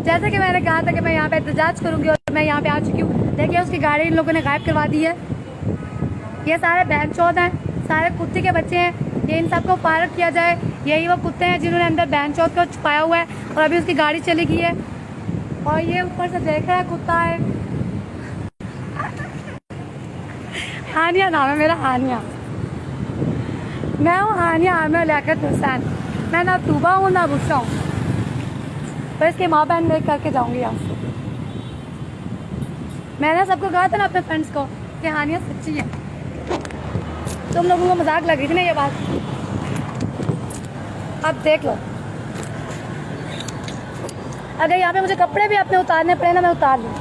जैसे कि मैंने कहा था कि मैं यहाँ पे एहतजाज करूंगी और मैं यहाँ पे आ चुकी हूँ। देखिए उसकी गाड़ी इन लोगों ने गायब करवा दी है। ये सारे बहनचोद हैं, सारे कुत्ते के बच्चे हैं। ये इन सबको पार्क किया जाए। यही वो कुत्ते हैं जिन्होंने अंदर बहनचोद को छुपाया हुआ है और अभी उसकी गाड़ी चली गई है और ये ऊपर से देख रहा है कुत्ता है। हानिया नाम है मेरा, हानिया। मैं हूँ हानिया आमिर लियाकत हुसैन। मैं ना तूबा हूँ ना बुशरा हूँ, पर इसके माँ बहन देख करके जाऊंगी यहाँ से। मैंने सबको कहा था ना अपने फ्रेंड्स को कि हानिया सच्ची है। तुम लोगों को मजाक लग रही थी ना ये बात, अब देख लो। अगर यहाँ पे मुझे कपड़े भी अपने उतारने पड़े ना, मैं उतार लूँ।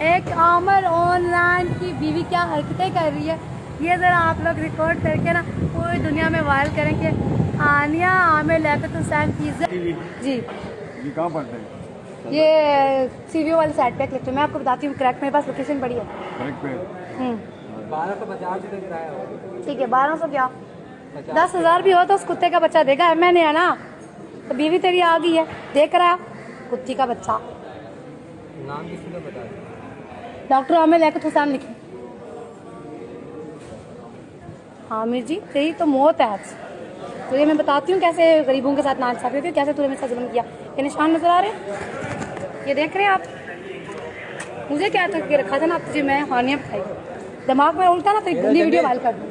एक आमिर ऑनलाइन की बीवी क्या हरकतें कर रही है, ये ज़रा आप लोग रिकॉर्ड करके ना पूरी दुनिया में वायरल करेंगे। हानिया आमिर लियाकत हुसैन की जी। ये कहाँ पढ़ते हैं? ये सीवीओ वाली साइड पे क्लिक। मैं आपको बताती हूँ, क्रैक मेरे पास लोकेशन पड़ी है। करेक्ट पे 1250 रुपये किराया। ठीक है, 1200 क्या 10,000 भी हो तो उस कुत्ते का बच्चा देखा है मैंने, है ना। तो बीवी तेरी आ गई है, देख रहा है कुत्ती का बच्चा। नाम किसी का बता दो। डॉक्टर आमिर लियाकत हुसैन लिखे। आमिर जी तेरी तो मौत है आज। तो ये मैं बताती हूँ कैसे गरीबों के साथ नाइंसाफी होती है, कैसे तूने मेरे साथ जुल्म किया। ये निशान नजर आ रहे हैं, ये देख रहे हैं आप। मुझे क्या था कि रखा था ना तुझे मैं हानिया बताई, दिमाग में उल्टा ना तेरी गंदी वीडियो वायरल कर दूँ।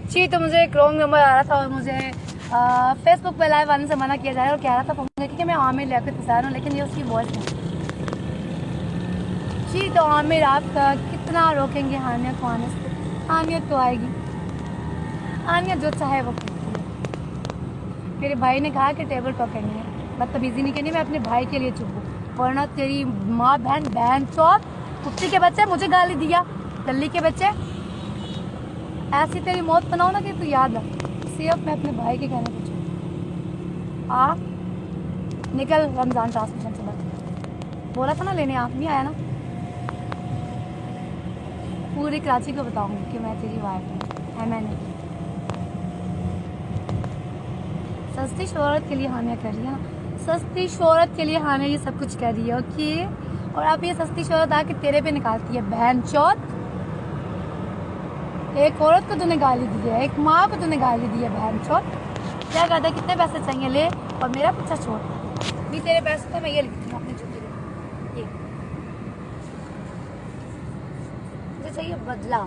जी तो मुझे एक रॉन्ग नंबर आ रहा था और मुझे फेसबुक पे लाइव आने से मना किया जा रहा है और कह रहा था मुझे कि मैं आमिर लियाकत हुसैन हूँ, लेकिन ये उसकी वॉइस है। जी तो आमिर आप कितना रोकेंगे हानिया को आने से? हानिया तो आएगी, हानिया जो चाहे वो करती है। मेरे भाई ने कहा कि टेबल पकड़नी है, बदतमीजी नहीं करनी। मैं अपने भाई के लिए चुप हूँ, वरना तेरी माँ बहन चौथ कुत्ती के बच्चे मुझे गाली दिया, लल्ली के बच्चे। ऐसी तेरी मौत बनाओ ना कि तू याद रख। सिर्फ मैं अपने भाई के कहने को आ निकल रमजान ट्रांसमिशन से बच। बोला था ना लेने, आप नहीं आया ना। पूरी कराची को बताऊंगी कि मैं तेरी वाइफ हूँ, है मैंने। सस्ती शोहरत के लिए हानिया कर रही है ना, सस्ती शोहरत के लिए हानिया ये सब कुछ कर रही है। ओके, और अब ये सस्ती शोहरत आके तेरे पे निकालती है बहन चौथ। एक औरत को तूने गाली दी है, एक माँ को तूने गाली दी है बहन चौथ। क्या कहता है कितने पैसे चाहिए ले, और मेरा पीछा छोड़ भी। तेरे पैसे तो मैं ये लिखती हूँ अपनी छुट्टी में, ये मुझे चाहिए बदला।